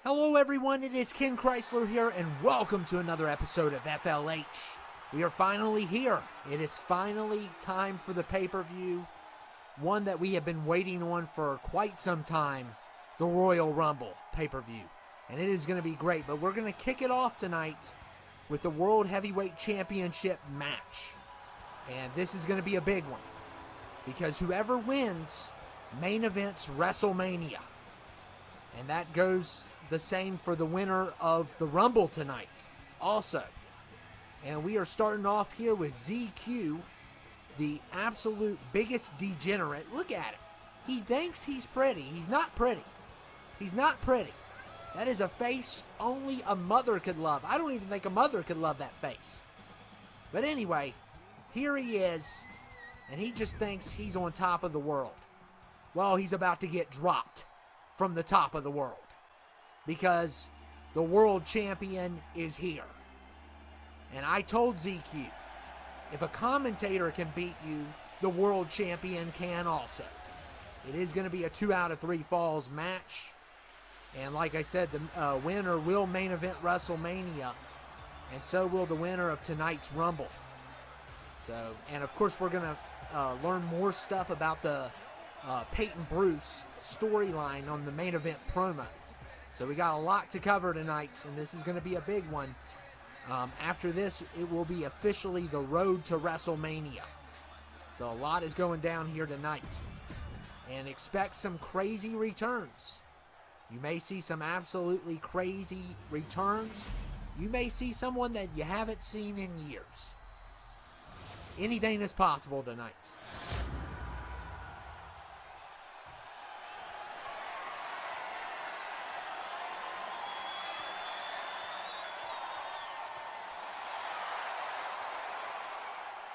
Hello everyone, it is Ken Chrysler here, and welcome to another episode of FLH. We are finally here. It is finally time for the pay-per-view, one that we have been waiting on for quite some time, the Royal Rumble pay-per-view. And it is going to be great, but we're going to kick it off tonight with the World Heavyweight Championship match. And this is going to be a big one, because whoever wins main events WrestleMania. And that goes the same for the winner of the Rumble tonight also. And we are starting off here with ZQ, the absolute biggest degenerate. Look at him. He thinks he's pretty. He's not pretty. He's not pretty. That is a face only a mother could love. I don't even think a mother could love that face. But anyway, here he is, and he just thinks he's on top of the world. Well, he's about to get dropped from the top of the world, because the world champion is here. And I told ZQ, if a commentator can beat you, the world champion can also. It is going to be a 2 out of 3 falls match. And like I said, the winner will main event WrestleMania, and so will the winner of tonight's Rumble. So, and of course, we're going to learn more stuff about the Peyton Bruce storyline on the main event promo. So we got a lot to cover tonight, and this is going to be a big one. After this, it will be officially the road to WrestleMania. So a lot is going down here tonight. And expect some crazy returns. You may see some absolutely crazy returns. You may see someone that you haven't seen in years. Anything is possible tonight.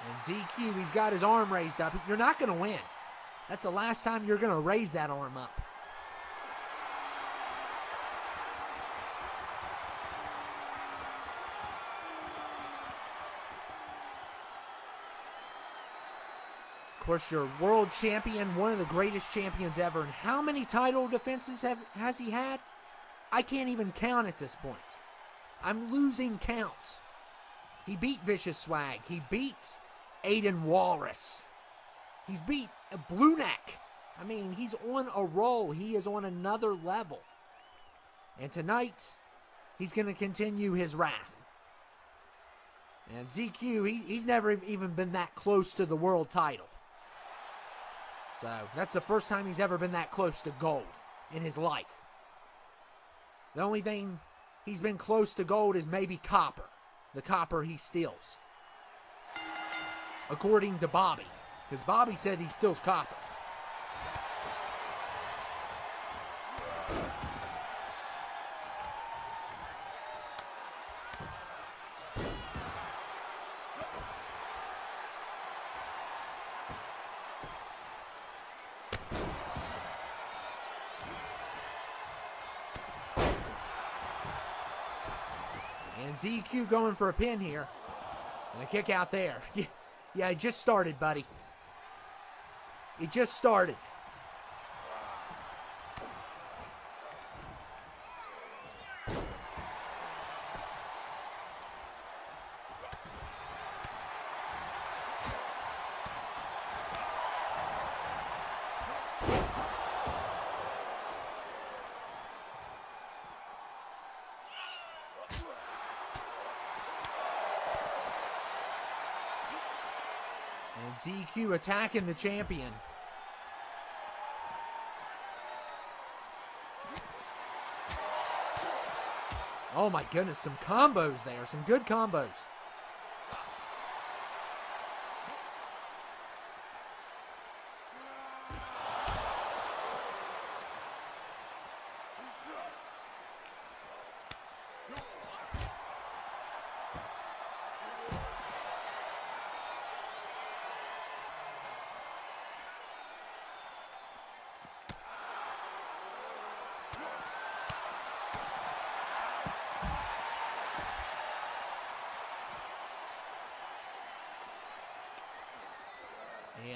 And ZQ, he's got his arm raised up. You're not going to win. That's the last time you're going to raise that arm up. Of course, your world champion, one of the greatest champions ever. And how many title defenses has he had? I can't even count at this point. I'm losing count. He beat Vicious Swag. He beat Aiden Walrus. He's beat Blue Neck. I mean, he's on a roll. He is on another level. And tonight, he's going to continue his wrath. And ZQ, he's never even been that close to the world title. So, that's the first time he's ever been that close to gold in his life. The only thing he's been close to gold is maybe copper. The copper he steals. According to Bobby. Because Bobby said he steals copper. And ZQ going for a pin here. And a kick out there. Yeah, it just started, buddy. It just started. And ZQ attacking the champion. Oh my goodness, some combos there, some good combos.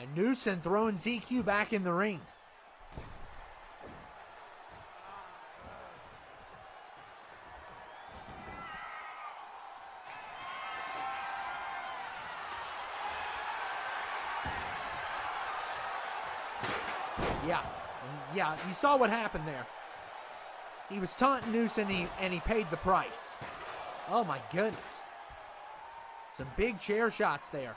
And Newson throwing ZQ back in the ring. Yeah. Yeah, you saw what happened there. He was taunting Newson and he paid the price. Oh my goodness. Some big chair shots there.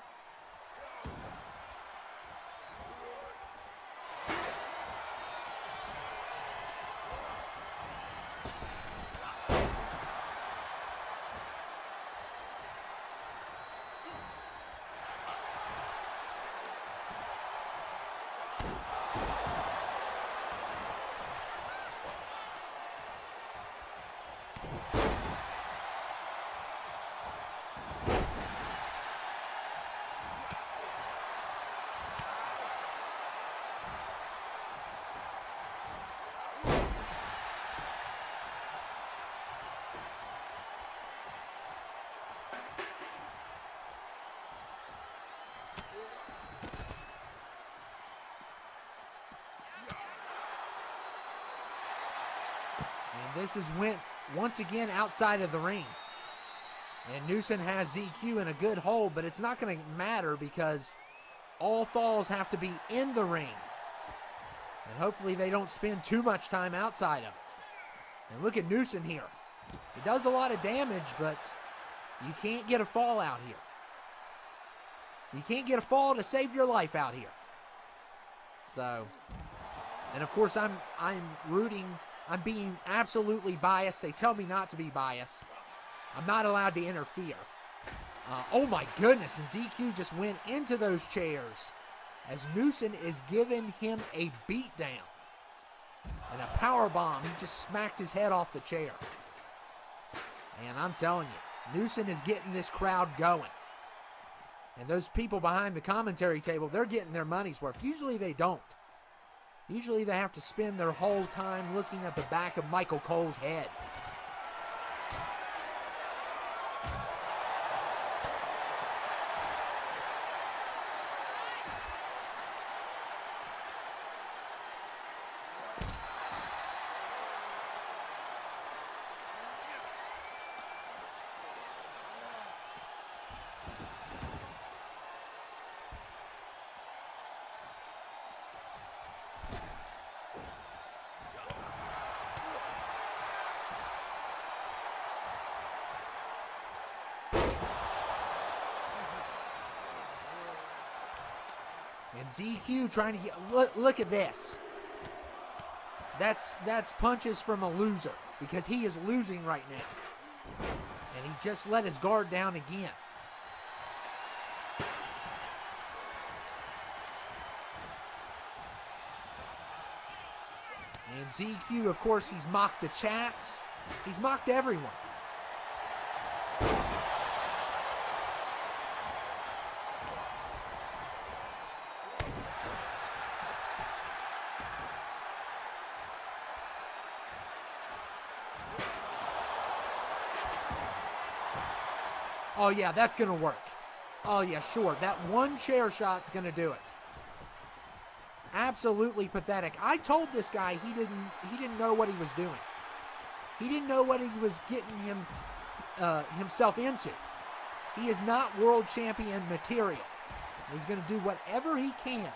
And this is went once again outside of the ring. And Newson has ZQ in a good hold, but it's not going to matter because all falls have to be in the ring. And hopefully they don't spend too much time outside of it. And look at Newson here. He does a lot of damage, but you can't get a fall out here. You can't get a fall to save your life out here. So, and of course I'm rooting. I'm being absolutely biased. They tell me not to be biased. I'm not allowed to interfere. Oh my goodness, and ZQ just went into those chairs as Newson is giving him a beatdown. And a power bomb. He just smacked his head off the chair. And I'm telling you, Newson is getting this crowd going. And those people behind the commentary table, they're getting their money's worth. Usually they don't. Usually they have to spend their whole time looking at the back of Michael Cole's head. And ZQ trying to get, look at this. That's punches from a loser because he is losing right now. And he just let his guard down again. And ZQ, of course, he's mocked the chat. He's mocked everyone. Oh, yeah, that's going to work. Oh, yeah, sure. That one chair shot's going to do it. Absolutely pathetic. I told this guy he didn't know what he was doing. He didn't know what he was getting himself into. He is not world champion material. He's going to do whatever he can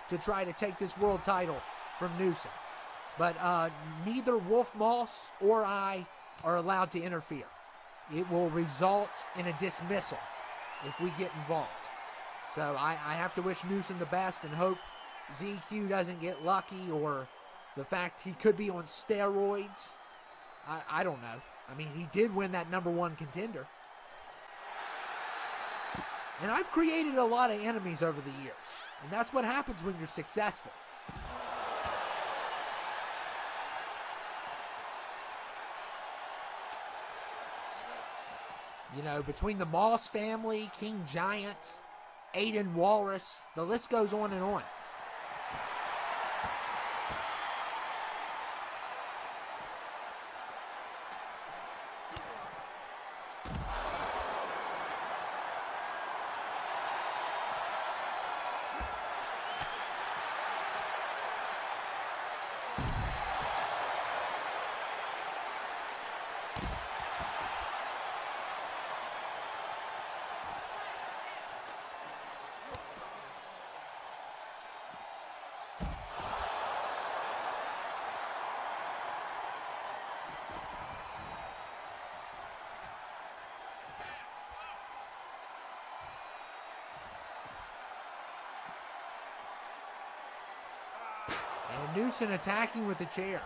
to try to take this world title from Newson. But neither Wolf Moss or I are allowed to interfere. It will result in a dismissal if we get involved. So I have to wish Newson the best and hope ZQ doesn't get lucky, or the fact he could be on steroids. I don't know. I mean, he did win that #1 contender. And I've created a lot of enemies over the years. And that's what happens when you're successful. You know, between the Moss family, King Giant, Aiden Walrus, the list goes on and on. Newson attacking with the chair.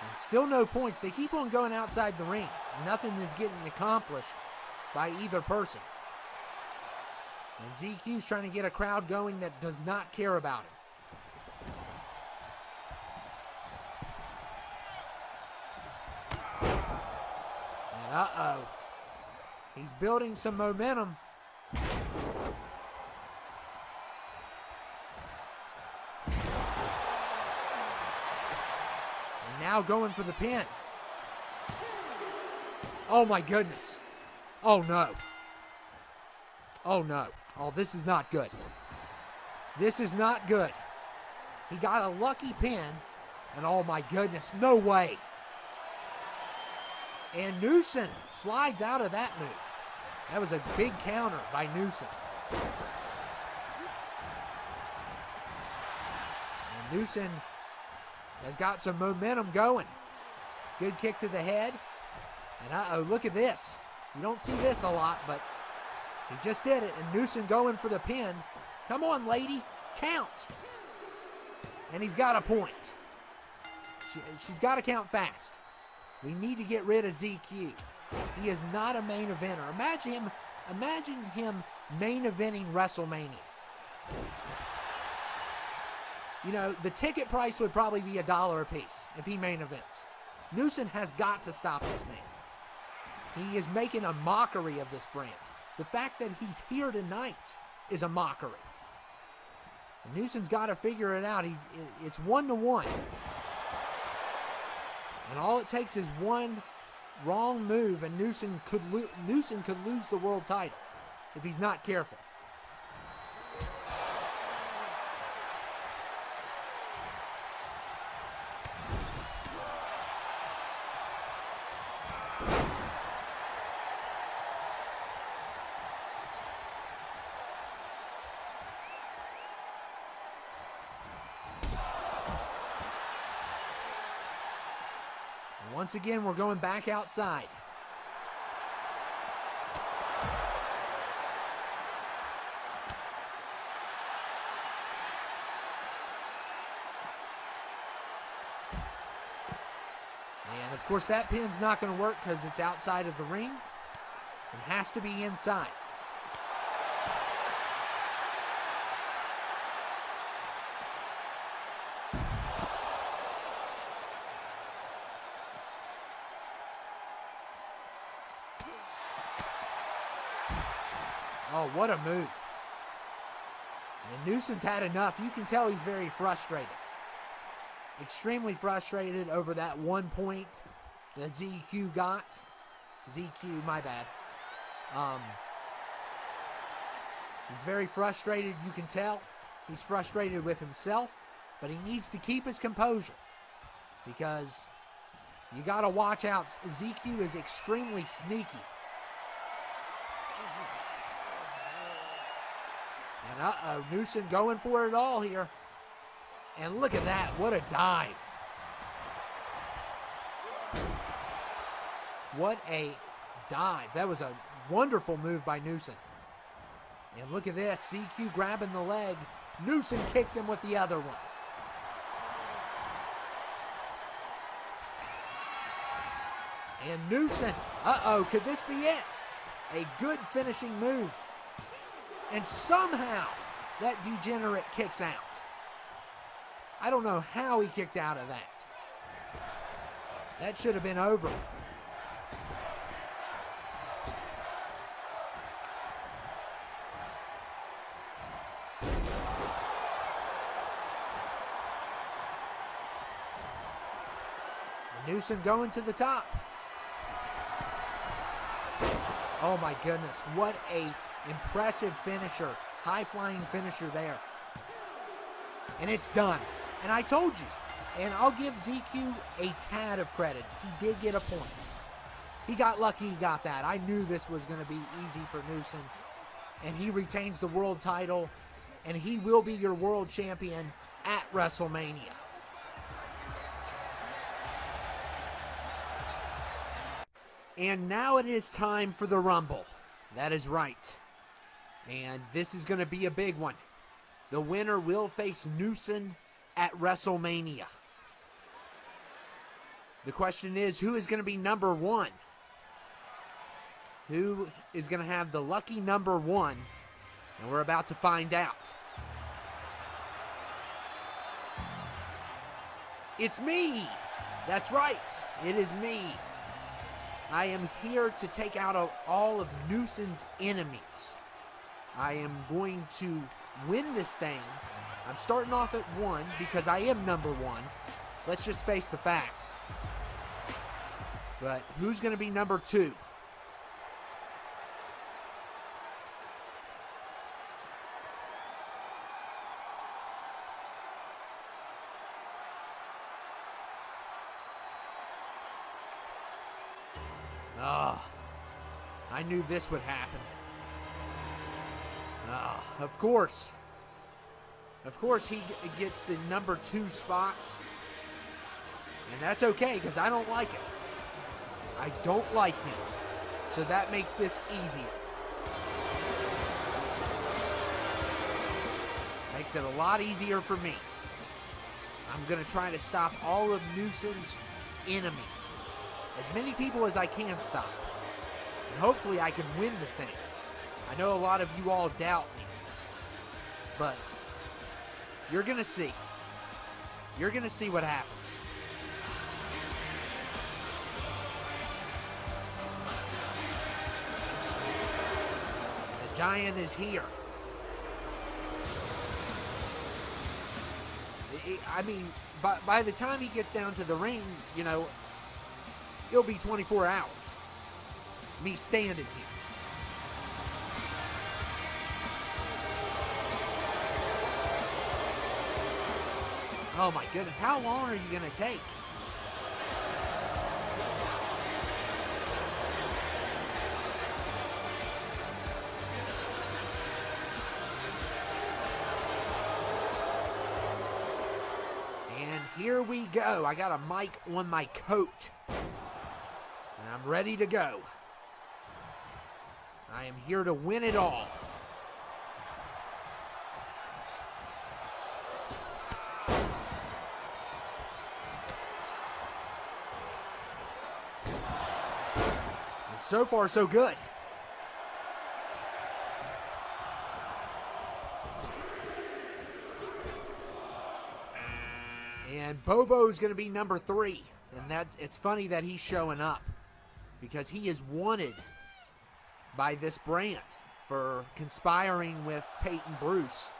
And still no points. They keep on going outside the ring. Nothing is getting accomplished by either person. And ZQ's trying to get a crowd going that does not care about him. And uh-oh. He's building some momentum. And now going for the pin. Oh my goodness. Oh no. Oh no. Oh, this is not good. This is not good. He got a lucky pin, and oh my goodness, no way. And Newson slides out of that move. That was a big counter by Newson. And Newson has got some momentum going. Good kick to the head. And uh-oh, look at this. You don't see this a lot, but he just did it. And Newson going for the pin. Come on, lady. Count. And he's got a point. She's got to count fast. We need to get rid of ZQ. He is not a main eventer. Imagine him main eventing WrestleMania. You know, the ticket price would probably be $1 a piece if he main events. Newson has got to stop this man. He is making a mockery of this brand. The fact that he's here tonight is a mockery. And Newson's got to figure it out. It's 1-1. And all it takes is one wrong move, and Newson could lose the world title if he's not careful. Once again, we're going back outside. And of course, that pin's not going to work because it's outside of the ring. It has to be inside. Oh, what a move. And Newson's had enough. You can tell he's very frustrated. Extremely frustrated over that 1 point that ZQ got. ZQ, my bad. He's very frustrated, you can tell. He's frustrated with himself, but he needs to keep his composure because you got to watch out. ZQ is extremely sneaky. And uh-oh, Newson going for it all here. And look at that, what a dive. What a dive. That was a wonderful move by Newson. And look at this, CQ grabbing the leg. Newson kicks him with the other one. And Newson, uh-oh, could this be it? A good finishing move. And somehow, that degenerate kicks out. I don't know how he kicked out of that. That should have been over. And Newson going to the top. Oh my goodness, what a impressive finisher, high-flying finisher there. And it's done. And I told you, and I'll give ZQ a tad of credit. He did get a point. He got lucky he got that. I knew this was going to be easy for Newson. And he retains the world title, and he will be your world champion at WrestleMania. And now it is time for the Rumble. That is right. And this is going to be a big one. The winner will face Newson at WrestleMania. The question is, who is going to be number one? Who is going to have the lucky number one? And we're about to find out. It's me! That's right, it is me. I am here to take out all of Newson's enemies. I am going to win this thing. I'm starting off at 1 because I am number 1. Let's just face the facts. But who's going to be number 2? I knew this would happen. Of course. Of course he gets the number 2 spot. And that's okay, because I don't like it. I don't like him. So that makes this easier. Makes it a lot easier for me. I'm going to try to stop all of Newson's enemies. As many people as I can stop. And hopefully I can win the thing. I know a lot of you all doubt me. But you're going to see. You're going to see what happens. The Giant is here. I mean, by the time he gets down to the ring, you know, it'll be 24 hours. Me standing here. Oh my goodness, how long are you going to take? And here we go. I got a mic on my coat. And I'm ready to go. I am here to win it all. And so far, so good. And Bobo's going to be number 3. And it's funny that he's showing up. Because he is wanted by this brand for conspiring with Peyton Bruce.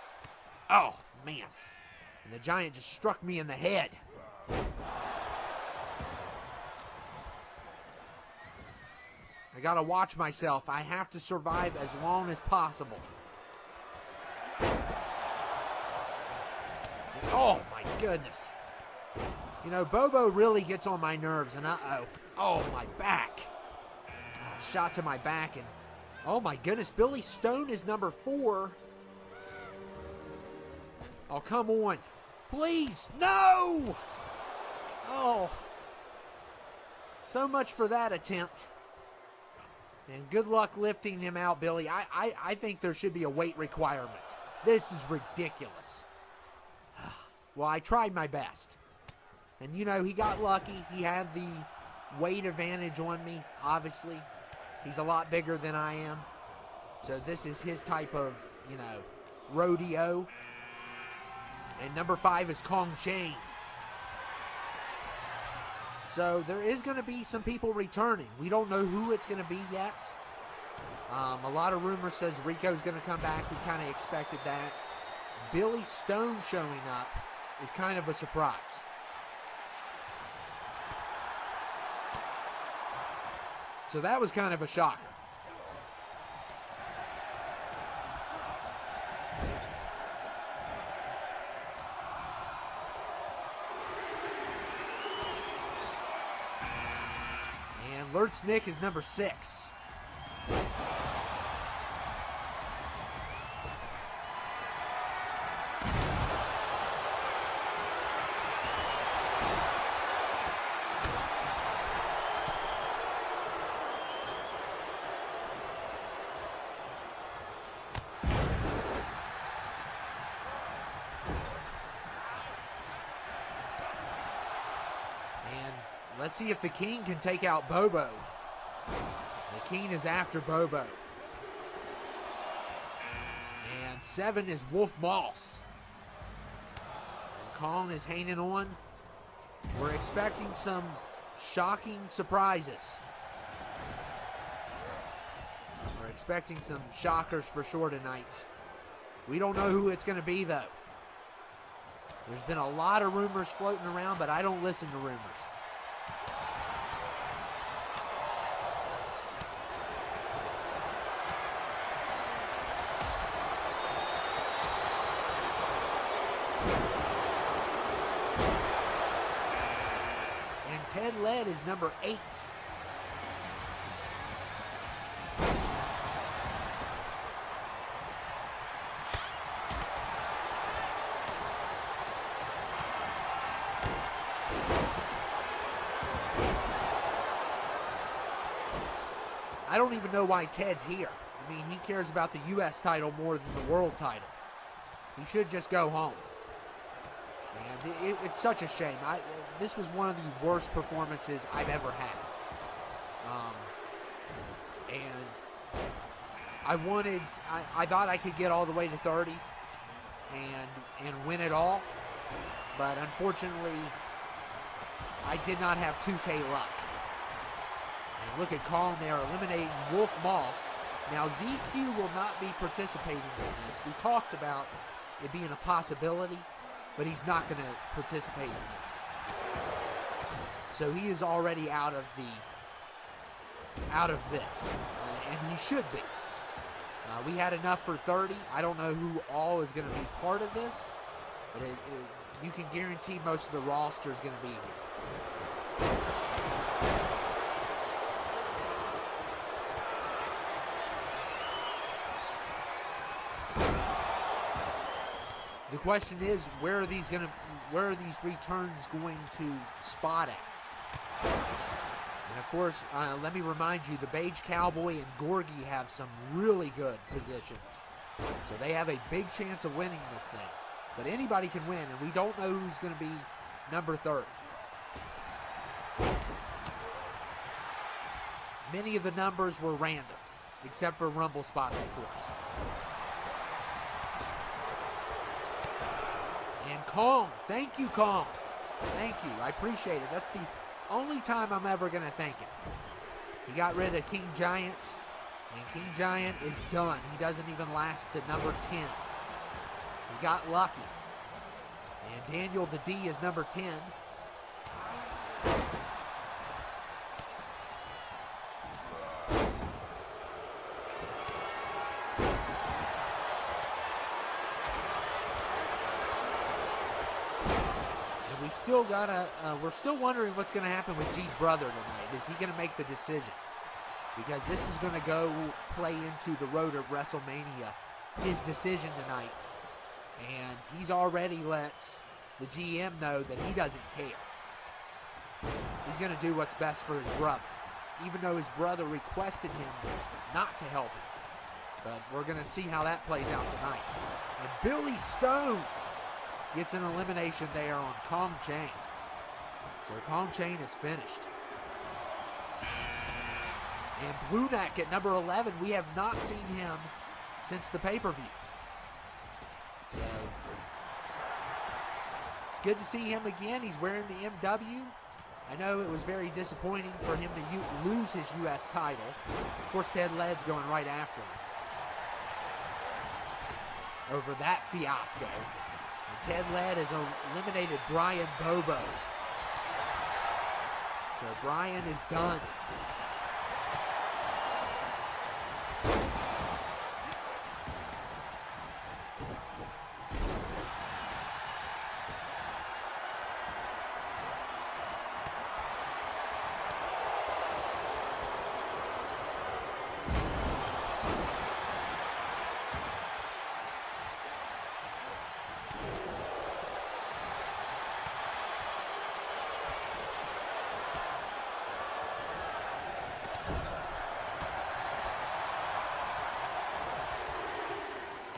Oh, man. And the Giant just struck me in the head. I gotta watch myself. I have to survive as long as possible. And, oh, my goodness. You know, Bobo really gets on my nerves, and oh, my back. Shot to my back, and oh my goodness, Billy Stone is number 4. Oh, come on. Please, no! Oh. So much for that attempt. And good luck lifting him out, Billy. I think there should be a weight requirement. This is ridiculous. Well, I tried my best. And, you know, he got lucky. He had the weight advantage on me, obviously. He's a lot bigger than I am. So this is his type of, you know, rodeo. And number 5 is Kong Chain. So there is going to be some people returning. We don't know who it's going to be yet. A lot of rumors says Rico's going to come back. We kind of expected that. Billy Stone showing up is kind of a surprise. So that was kind of a shocker. And Lurch Nick is number 6. Let's see if the King can take out Bobo. The King is after Bobo. And 7 is Wolf Moss. And Kong is hanging on. We're expecting some shocking surprises. We're expecting some shockers for sure tonight. We don't know who it's going to be, though. There's been a lot of rumors floating around, but I don't listen to rumors. And Ted Led is number 8. I don't even know why Ted's here. I mean, he cares about the U.S. title more than the world title. He should just go home. And it's such a shame. This was one of the worst performances I've ever had. And I thought I could get all the way to 30 and win it all. But unfortunately, I did not have 2K luck. And look at Kong there eliminating Wolf Moss. Now ZQ will not be participating in this. We talked about it being a possibility, but he's not going to participate in this. So he is already out of this, and he should be. We had enough for 30. I don't know who all is going to be part of this, but you can guarantee most of the roster is going to be here. The question is, where are these returns going to spot at? And of course, let me remind you, the Beige Cowboy and Gorgie have some really good positions. So they have a big chance of winning this thing. But anybody can win, and we don't know who's going to be number 30. Many of the numbers were random, except for Rumble spots, of course. And Kong, thank you, Kong. Thank you, I appreciate it. That's the only time I'm ever going to thank him. He got rid of King Giant, and King Giant is done. He doesn't even last to number 10. He got lucky. And Daniel the D is number 10. We're still wondering what's going to happen with G's brother tonight. Is he going to make the decision? Because this is going to go play into the road of WrestleMania, his decision tonight. And he's already let the GM know that he doesn't care. He's going to do what's best for his brother, even though his brother requested him not to help him. But we're going to see how that plays out tonight. And Billy Stone gets an elimination there on Kong Chain. So Kong Chain is finished. And Blue Neck at number 11, we have not seen him since the pay-per-view. So it's good to see him again. He's wearing the MW. I know it was very disappointing for him to lose his U.S. title. Of course, Ted Led's going right after him over that fiasco. And Ted Led has eliminated Brian Bobo. So Brian is done.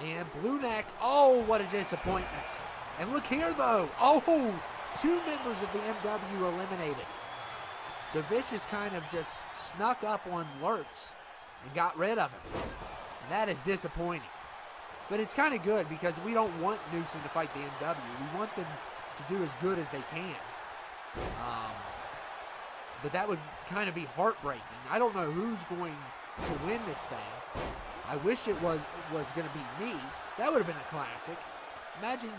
And Blue Neck, oh, what a disappointment. And look here, though. Oh, 2 members of the MW eliminated. So Vicious kind of just snuck up on Lurtz and got rid of him. And that is disappointing. But it's kind of good because we don't want Newson to fight the MW. We want them to do as good as they can. But that would kind of be heartbreaking. I don't know who's going to win this thing. I wish it was going to be me. That would have been a classic. Imagine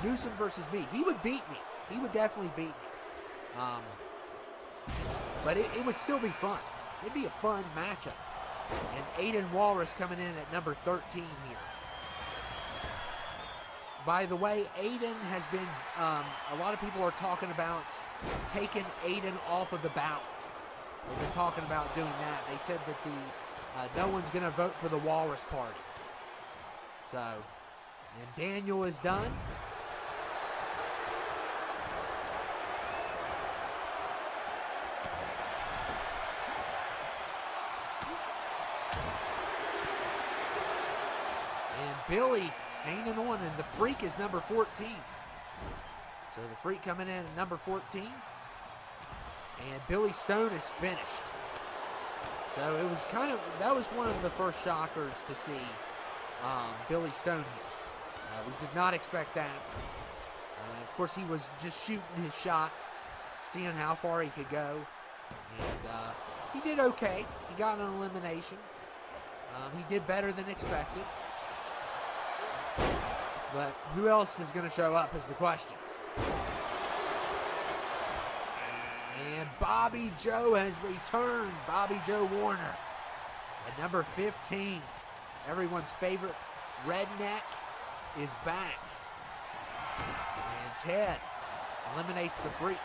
Newson versus me. He would beat me. He would definitely beat me. But it would still be fun. It'd be a fun matchup. And Aiden Walrus coming in at number 13 here. By the way, Aiden has been, a lot of people are talking about taking Aiden off of the ballot. They've been talking about doing that. They said that no one's going to vote for the Walrus Party. So, and Daniel is done. And Billy hanging on, and the Freak is number 14. So the Freak coming in at number 14. And Billy Stone is finished. So it was that was one of the first shockers to see Billy Stone here. We did not expect that. Of course, he was just shooting his shot, seeing how far he could go. And he did okay. He got an elimination. He did better than expected. But who else is going to show up is the question. And Bobby Joe has returned. Bobby Joe Warner at number 15. Everyone's favorite redneck is back. And Ted eliminates the Freak.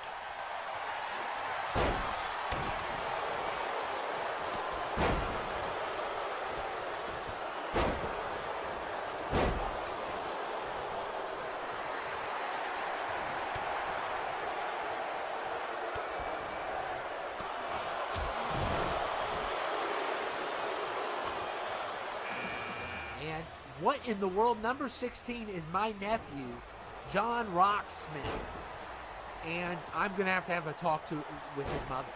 And what in the world? Number 16 is my nephew, John Rocksmith. And I'm going to have a talk with his mother.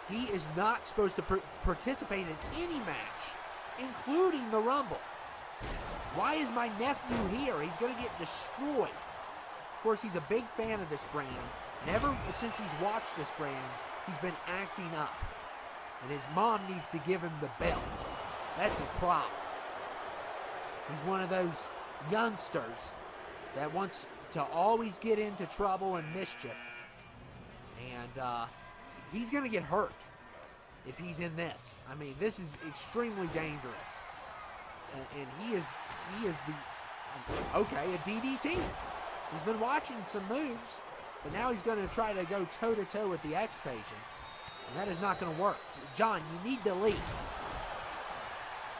He is not supposed to participate in any match, including the Rumble. Why is my nephew here? He's going to get destroyed. Of course, he's a big fan of this brand. And ever since he's watched this brand, he's been acting up. And his mom needs to give him the belt. That's his problem. He's one of those youngsters that wants to always get into trouble and mischief. And he's going to get hurt if he's in this. I mean, this is extremely dangerous. And he is okay, a DDT. He's been watching some moves, but now he's going to try to go toe-to-toe with the X-Patient. And that is not going to work. John, you need to leave.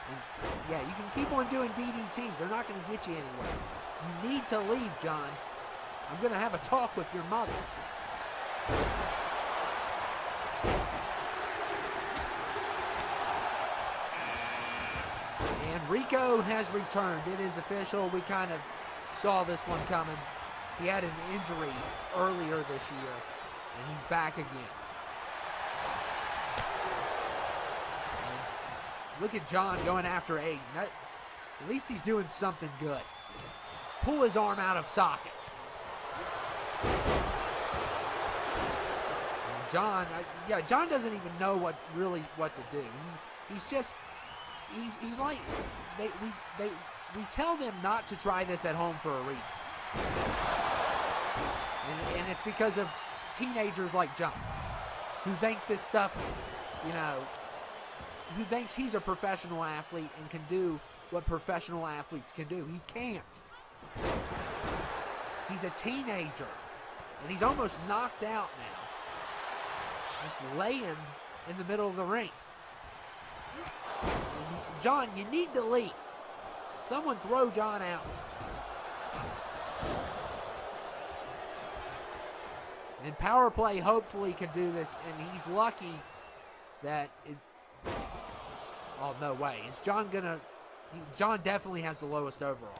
And yeah, you can keep on doing DDTs. They're not going to get you anywhere. You need to leave, John. I'm going to have a talk with your mother. And Rico has returned. It is official. We kind of saw this one coming. He had an injury earlier this year, and he's back again. And look at John going after Aiden. At least he's doing something good. Pull his arm out of socket. And John, John doesn't even know what to do. He's like, we tell them not to try this at home for a reason. And it's because of teenagers like John, who think this stuff, who thinks he's a professional athlete and can do what professional athletes can do. He can't. He's a teenager, and he's almost knocked out now, just laying in the middle of the ring. And John, you need to leave. Someone throw John out. And Power Play hopefully can do this, and he's lucky that it... Oh, no way. Is John gonna... John definitely has the lowest overall.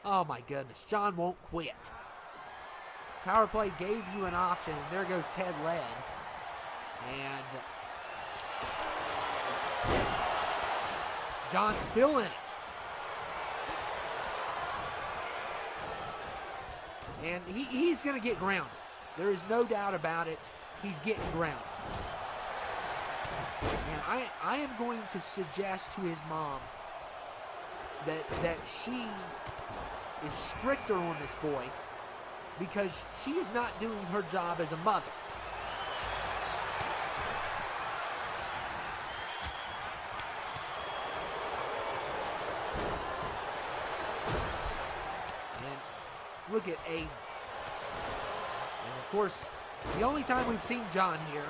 Oh, my goodness. John won't quit. Power Play gave you an option, and there goes Ted Led. And John's still in it. And he's going to get grounded. There is no doubt about it. He's getting grounded. And I am going to suggest to his mom that she is stricter on this boy because she is not doing her job as a mother. And look at Aiden. And of course, the only time we've seen John here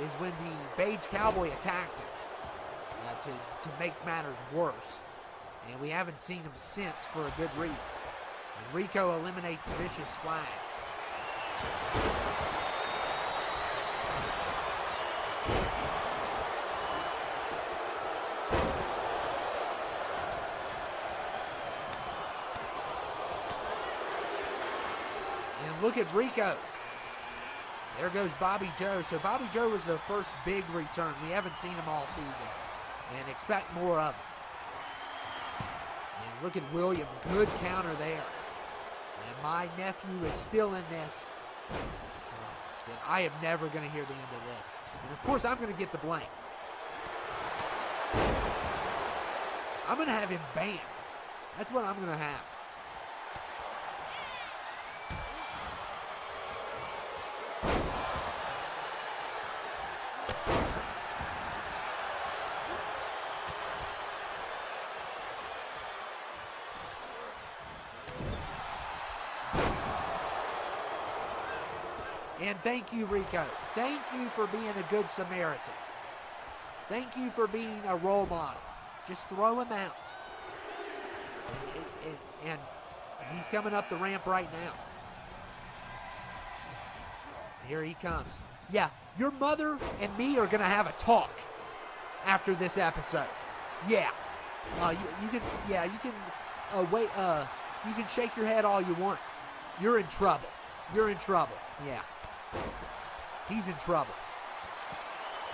is when the Beige Cowboy attacked him to make matters worse. And we haven't seen him since for a good reason. And Rico eliminates Vicious Slag. And look at Rico. There goes Bobby Joe. So Bobby Joe was the first big return. We haven't seen him all season. And expect more of him. And look at William. Good counter there. And my nephew is still in this. And I am never going to hear the end of this. And of course, I'm going to get the blame. I'm going to have him banned. That's what I'm going to have. And thank you, Rico. Thank you for being a good Samaritan. Thank you for being a role model. Just throw him out. And he's coming up the ramp right now. Here he comes. Yeah, your mother and me are going to have a talk after this episode. Yeah. You can shake your head all you want. You're in trouble. You're in trouble. Yeah. He's in trouble.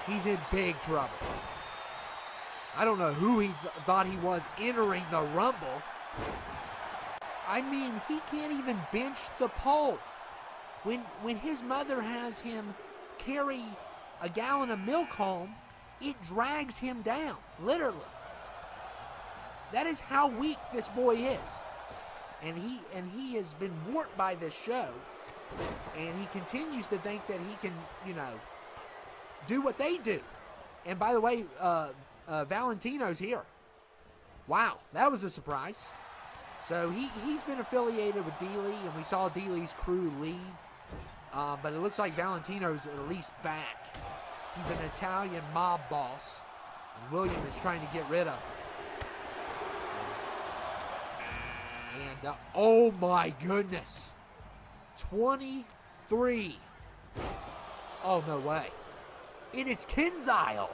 He's in big trouble. I don't know who he thought he was entering the Rumble. I mean, he can't even bench the pole. When his mother has him carry a gallon of milk home, it drags him down, literally. That is how weak this boy is. And he has been warped by this show. And he continues to think that he can, do what they do. And by the way, Valentino's here. Wow, that was a surprise. So he's been affiliated with D-Lee, and we saw D-Lee's crew leave. But it looks like Valentino's at least back. He's an Italian mob boss, and William is trying to get rid of him. And, oh my goodness. 23. Oh, no way. It is Kinsile.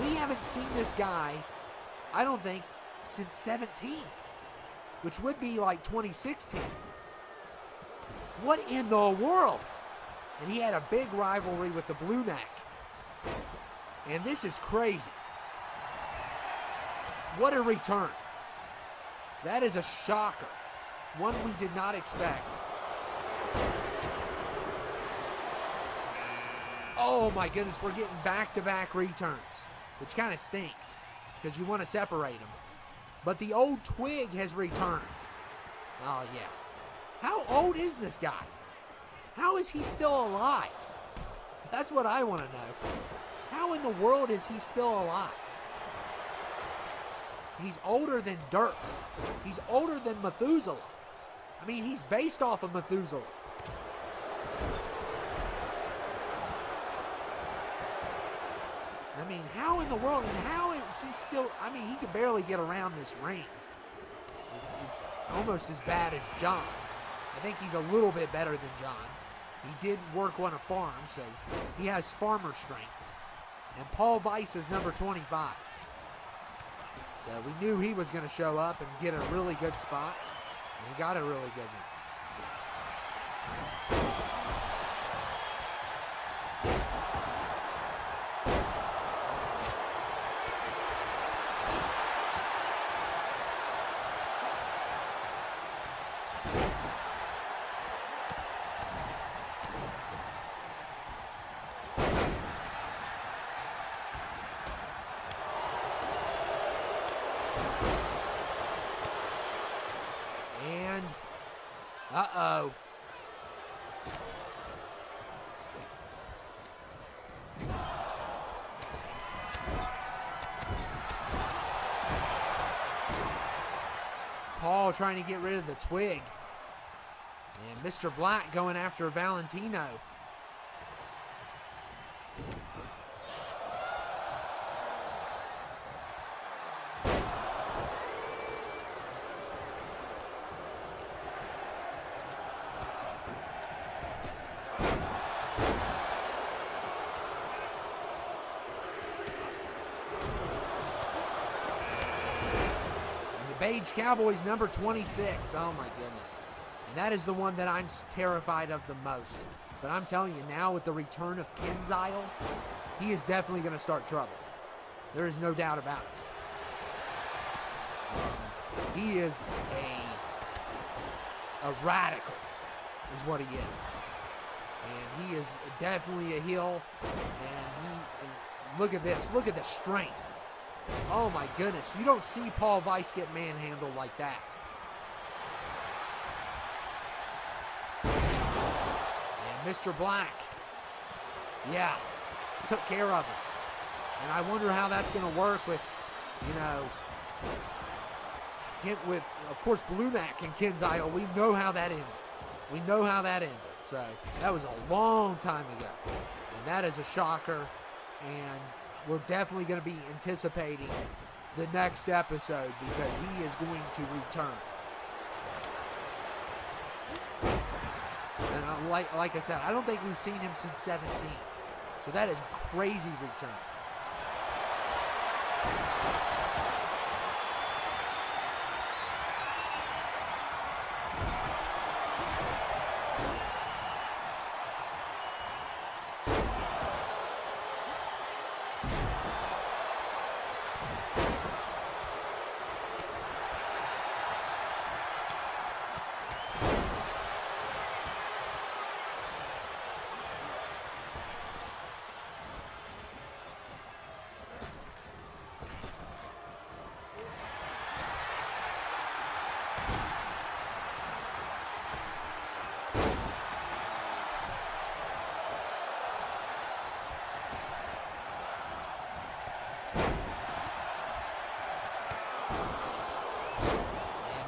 We haven't seen this guy, I don't think, since 17, which would be like 2016. What in the world? And he had a big rivalry with the Blue Neck. And this is crazy. What a return. That is a shocker. One we did not expect. Oh my goodness, we're getting back-to-back returns, which kind of stinks because you want to separate them. But the old Twig has returned. Oh yeah. How old is this guy? How is he still alive? That's what I want to know. How in the world is he still alive? He's older than dirt. He's older than Methuselah. I mean, he's based off of Methuselah. I mean, how in the world, and how is he still, I mean, he could barely get around this ring. It's almost as bad as John. I think he's a little bit better than John. He did work on a farm, so he has farmer strength. And Paul Weiss is number 25. So we knew he was going to show up and get a really good spot. And he got a really good one. Uh-oh. Paul trying to get rid of the twig. And Mr. Black going after Valentino. Beige Cowboys number 26. Oh my goodness. And that is the one that I'm terrified of the most. But I'm telling you now, with the return of Kenzile, he is definitely going to start trouble. There is no doubt about it. He is a radical, is what he is. And he is definitely a heel. And look at this. Look at the strength. Oh my goodness, you don't see Paul Weiss get manhandled like that. And Mr. Black, yeah, took care of him. And I wonder how that's going to work with, him with, of course, Blumac and Kenzile. We know how that ended. So that was a long time ago. And that is a shocker. And we're definitely going to be anticipating the next episode because he is going to return. And like I said, I don't think we've seen him since 17. So that is a crazy return.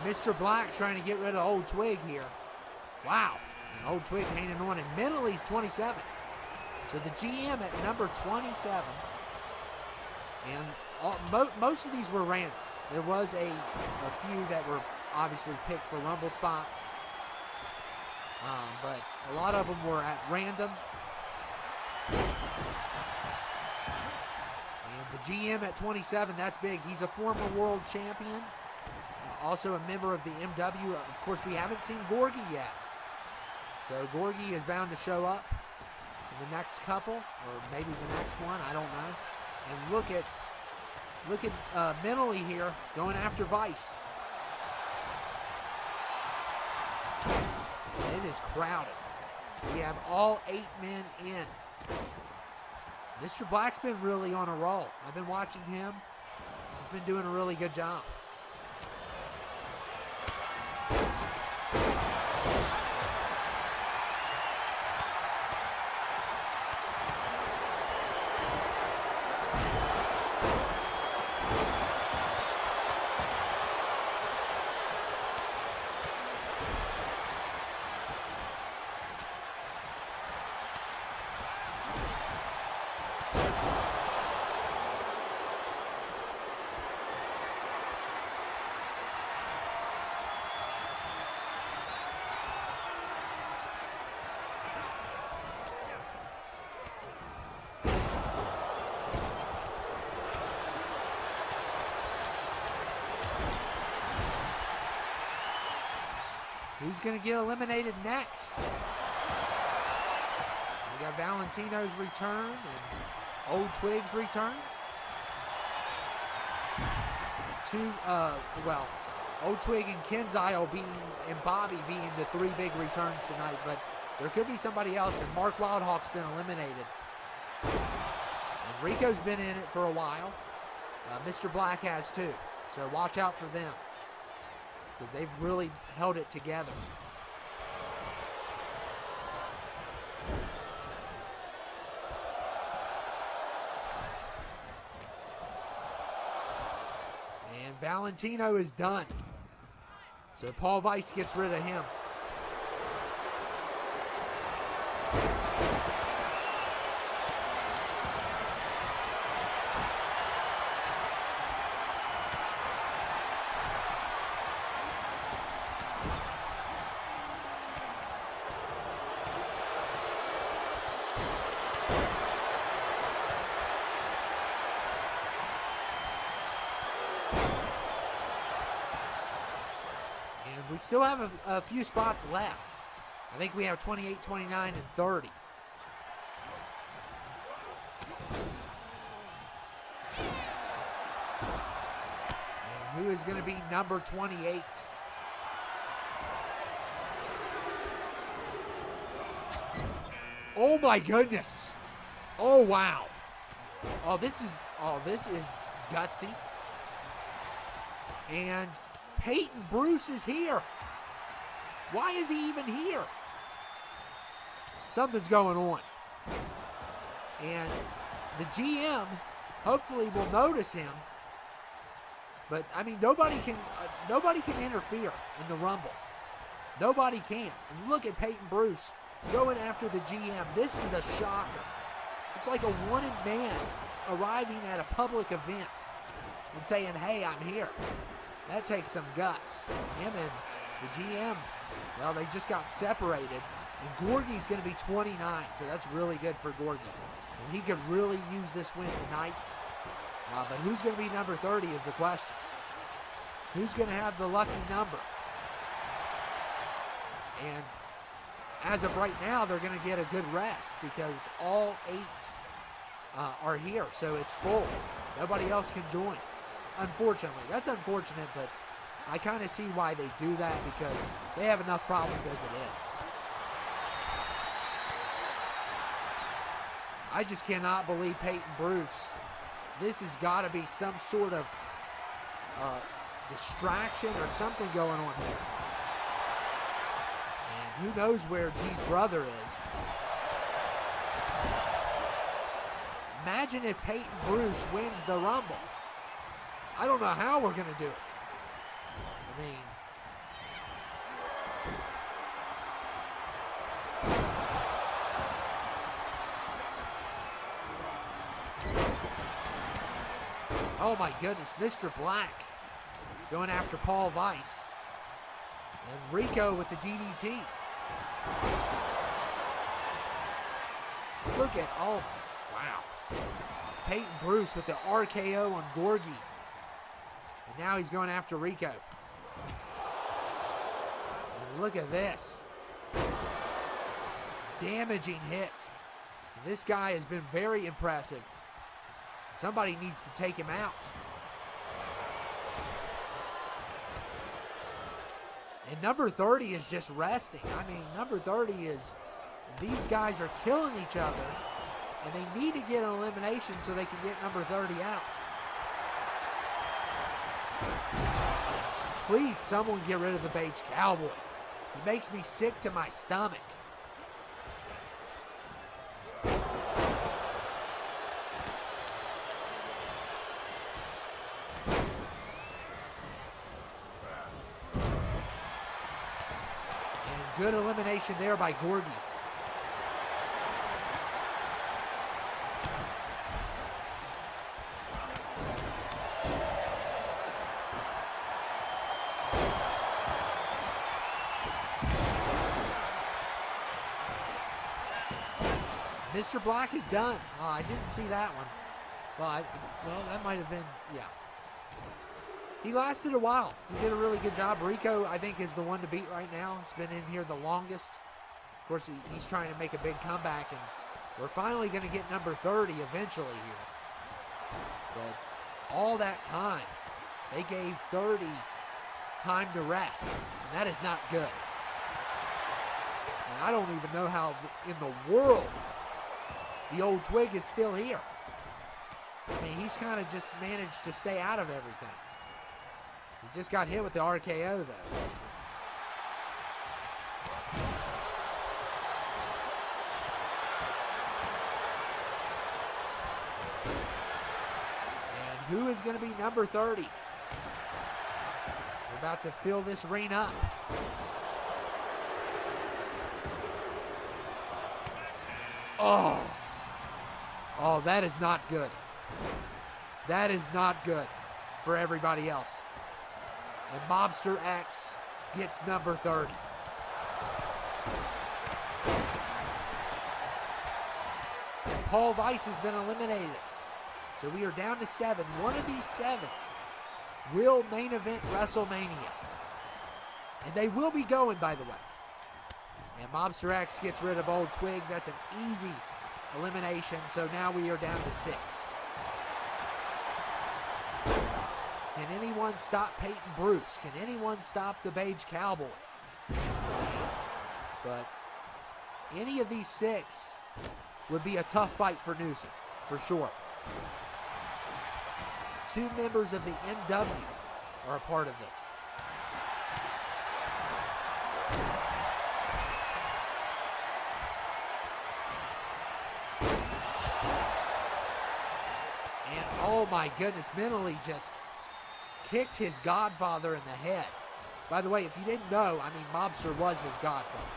Mr. Black trying to get rid of Old Twig here. Wow. And Old Twig hanging on, and mentally he's 27. So the GM at number 27. And most of these were random. There was a few that were obviously picked for Rumble spots. But a lot of them were at random. And the GM at 27, that's big. He's a former world champion. Also a member of the MW. Of course, we haven't seen Gorgie yet. So Gorgie is bound to show up in the next couple, or maybe the next one, I don't know. And look at mentally here, going after Vice. And it is crowded. We have all 8 men in. Mr. Black's been really on a roll. I've been watching him. He's been doing a really good job. Who's going to get eliminated next? We got Valentino's return and Old Twig's return. Old Twig and Kenzile and Bobby being the 3 big returns tonight, but there could be somebody else, and Mark Wildhawk's been eliminated. And Rico's been in it for a while. Mr. Black has too, so watch out for them, because they've really held it together. Valentino is done. So Paul Weiss gets rid of him. We still have a few spots left. I think we have 28, 29, and 30. And who is going to be number 28? Oh my goodness. Oh wow. Oh, this is gutsy. And Peyton Bruce is here. Why is he even here? Something's going on. And the GM hopefully will notice him. But I mean, nobody can interfere in the Rumble. Nobody can. And look at Peyton Bruce going after the GM. This is a shocker. It's like a wanted man arriving at a public event and saying, "Hey, I'm here." That takes some guts. Him and the GM, well, they just got separated. And Gorgie's going to be 29, so that's really good for Gorgie. And he could really use this win tonight. But who's going to be number 30 is the question. Who's going to have the lucky number? And as of right now, they're going to get a good rest because all 8 are here, so it's full. Nobody else can join. Unfortunately, that's unfortunate, but I kind of see why they do that because they have enough problems as it is. I just cannot believe Peyton Bruce. This has got to be some sort of distraction or something going on here. And who knows where G's brother is. Imagine if Peyton Bruce wins the Rumble. I don't know how we're going to do it. I mean, oh my goodness, Mr. Black going after Paul Weiss. And Rico with the DDT. Look at, oh, wow. Peyton Bruce with the RKO on Gorgie. And now he's going after Rico. And look at this. Damaging hit. And this guy has been very impressive. Somebody needs to take him out. And number 30 is just resting. I mean, number 30 is, these guys are killing each other. And they need to get an elimination so they can get number 30 out. Please, someone get rid of the beige cowboy. He makes me sick to my stomach. And good elimination there by Gorgie. Mr. Black is done. Oh, I didn't see that one. Well, that might have been, yeah. He lasted a while. He did a really good job. Rico, I think, is the one to beat right now. He's been in here the longest. Of course, he's trying to make a big comeback, and we're finally going to get number 30 eventually here. But all that time, they gave 30 time to rest, and that is not good. And I don't even know how in the world the old twig is still here. I mean, he's kind of just managed to stay out of everything. He just got hit with the RKO, though. And who is going to be number 30? about to fill this ring up. Oh, that is not good. That is not good for everybody else. And Mobster X gets number 30. And Paul Weiss has been eliminated. So we are down to 7. One of these 7 will main event WrestleMania. And they will be going, by the way. And Mobster X gets rid of Old Twig. That's an easy elimination. So now we are down to 6. Can anyone stop Peyton Bruce? Can anyone stop the Beige Cowboy? But any of these 6 would be a tough fight for Newson, for sure. 2 members of the MW are a part of this. And oh my goodness, mentally just kicked his godfather in the head. By the way, if you didn't know, Mobster was his godfather.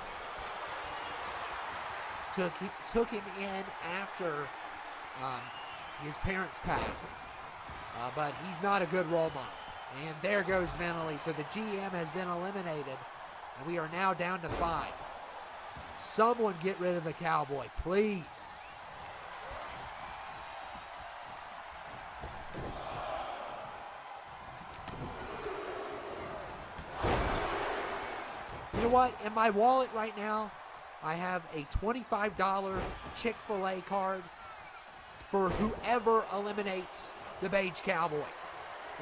Took him in after his parents passed. But he's not a good role model. And there goes mentally. So the GM has been eliminated. And we are now down to 5. Someone get rid of the Cowboy, please. You know what? In my wallet right now, I have a $25 Chick-fil-A card for whoever eliminates the Beige Cowboy.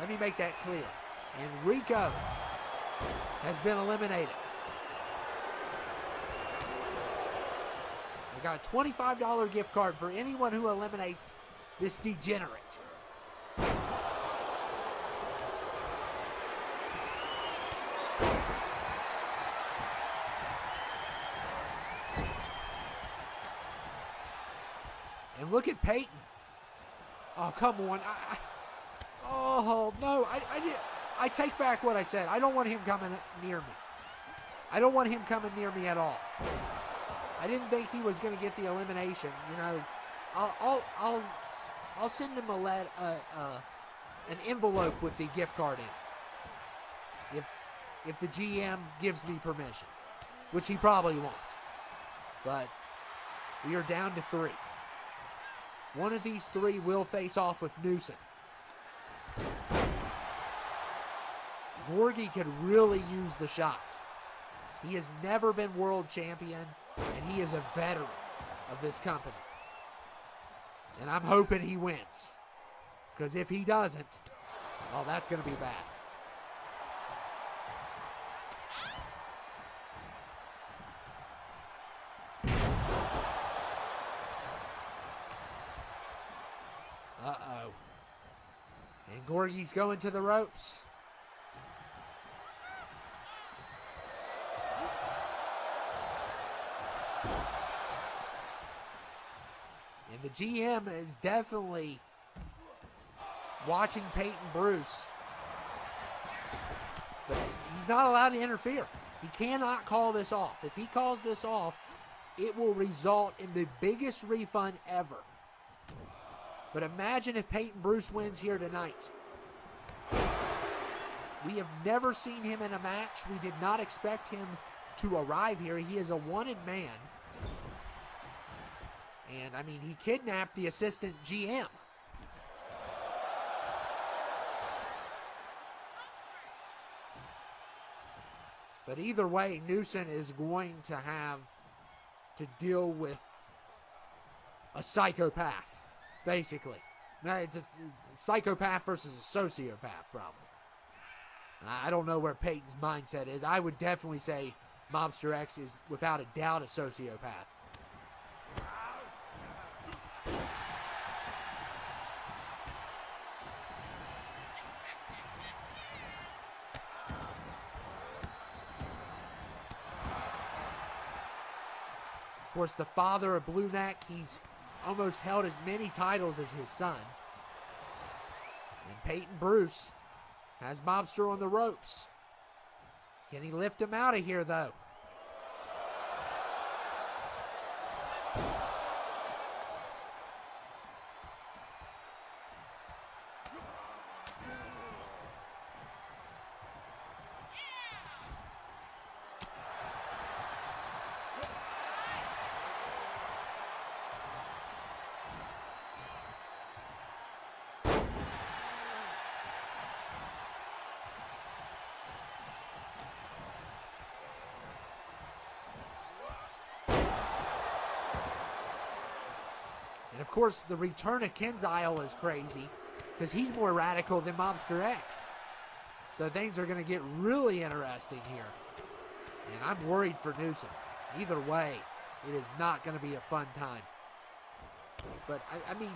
Let me make that clear. And Rico has been eliminated. I got a $25 gift card for anyone who eliminates this degenerate. And look at Peyton. Oh, come on. Oh, no. I take back what I said. I don't want him coming near me. I don't want him coming near me at all. I didn't think he was going to get the elimination. You know, I'll send him an envelope with the gift card in. If the GM gives me permission, which he probably won't. But we are down to 3. One of these 3 will face off with Newson. Gorgie could really use the shot. He has never been world champion, and he is a veteran of this company. And I'm hoping he wins. Because if he doesn't, oh, that's going to be bad. Uh-oh. And Gorgie's going to the ropes. And the GM is definitely watching Peyton Bruce. But he's not allowed to interfere. He cannot call this off. If he calls this off, it will result in the biggest refund ever. But imagine if Peyton Bruce wins here tonight. We have never seen him in a match. We did not expect him to arrive here. He is a wanted man. And, I mean, he kidnapped the assistant GM. But either way, Newson is going to have to deal with a psychopath, basically. No, it's a psychopath versus a sociopath, probably. I don't know where Peyton's mindset is. I would definitely say Mobster X is, without a doubt, a sociopath. Of course, the father of Blue Neck, he's almost held as many titles as his son. And Peyton Bruce has Mobster on the ropes. Can he lift him out of here, though? And of course, the return of Kenzile is crazy because he's more radical than Mobster X. So things are going to get really interesting here. And I'm worried for Newson. Either way, it is not going to be a fun time. But, I mean,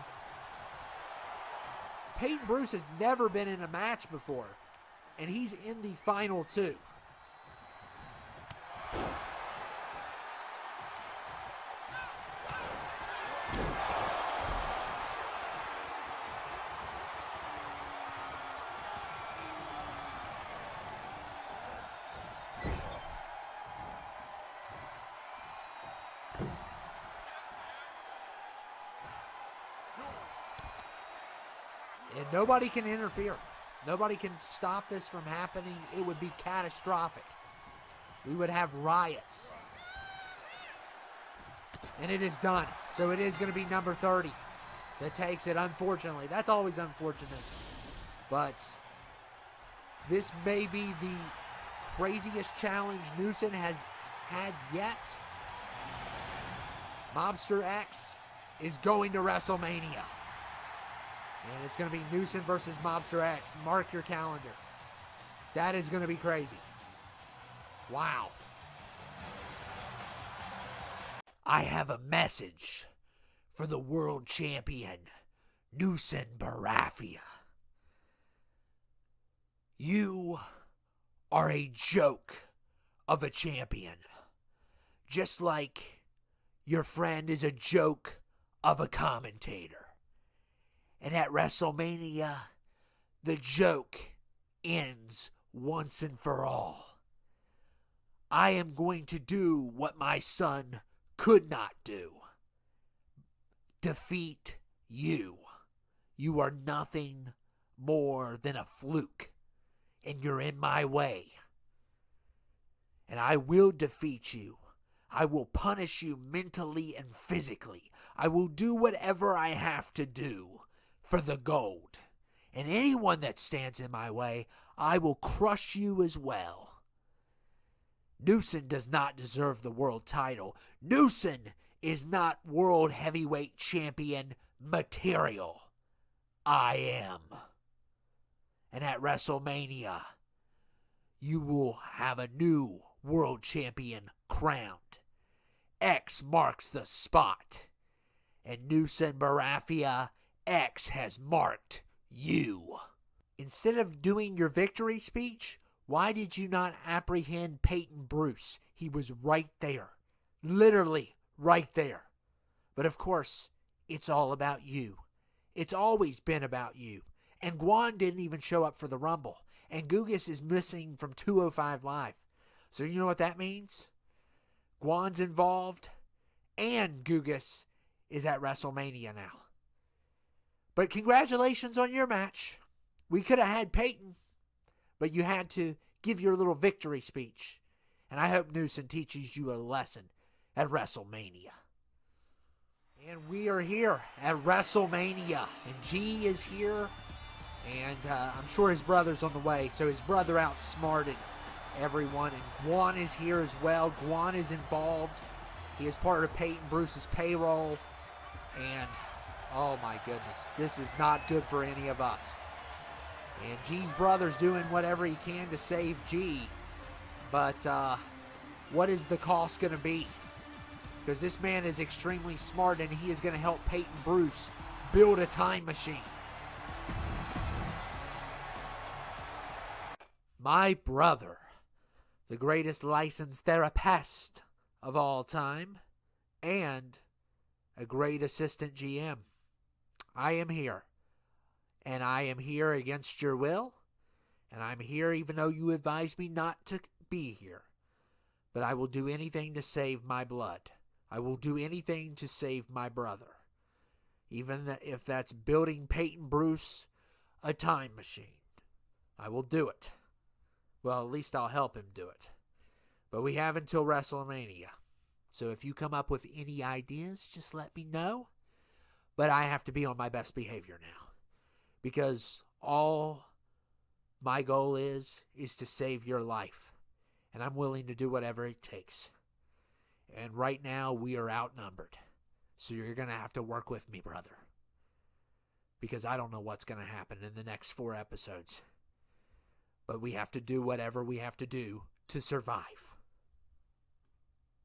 Peyton Bruce has never been in a match before. And he's in the final two. And nobody can interfere. Nobody can stop this from happening. It would be catastrophic. We would have riots. And it is done. So it is going to be number 30 that takes it, unfortunately. That's always unfortunate. But this may be the craziest challenge Newson has had yet. Mobster X is going to WrestleMania. And it's going to be Newson versus Mobster X. Mark your calendar. That is going to be crazy. Wow. I have a message for the world champion, Newson Barafia. You are a joke of a champion. Just like your friend is a joke of a commentator. And at WrestleMania, the joke ends once and for all. I am going to do what my son could not do. Defeat you. You are nothing more than a fluke, and you're in my way. And I will defeat you. I will punish you mentally and physically. I will do whatever I have to do for the gold. And anyone that stands in my way, I will crush you as well. Newson does not deserve the world title. Newson is not world heavyweight champion material. I am. And at WrestleMania, you will have a new world champion crowned. X marks the spot. And Newson Barafia, X has marked you. Instead of doing your victory speech, why did you not apprehend Peyton Bruce? He was right there. Literally right there. But of course, it's all about you. It's always been about you. And Guan didn't even show up for the Rumble. And Gugas is missing from 205 Live. So you know what that means? Guan's involved, and Gugas is at WrestleMania now. But congratulations on your match. We could have had Peyton, but you had to give your little victory speech. And I hope Newson teaches you a lesson at WrestleMania. And we are here at WrestleMania. And G is here. And I'm sure his brother's on the way. So his brother outsmarted everyone. And Guan is here as well. Guan is involved. He is part of Peyton Bruce's payroll. And oh my goodness, this is not good for any of us. And G's brother's doing whatever he can to save G. But what is the cost going to be? Because this man is extremely smart and he is going to help Peyton Bruce build a time machine. My brother, the greatest licensed therapist of all time, and a great assistant GM. I am here. And I am here against your will. And I'm here even though you advised me not to be here. But I will do anything to save my blood. I will do anything to save my brother. Even if that's building Peyton Bruce a time machine. I will do it. Well, at least I'll help him do it. But we have until WrestleMania. So if you come up with any ideas, just let me know. But I have to be on my best behavior now. Because all my goal is to save your life. And I'm willing to do whatever it takes. And right now, we are outnumbered. So you're going to have to work with me, brother. Because I don't know what's going to happen in the next 4 episodes. But we have to do whatever we have to do to survive.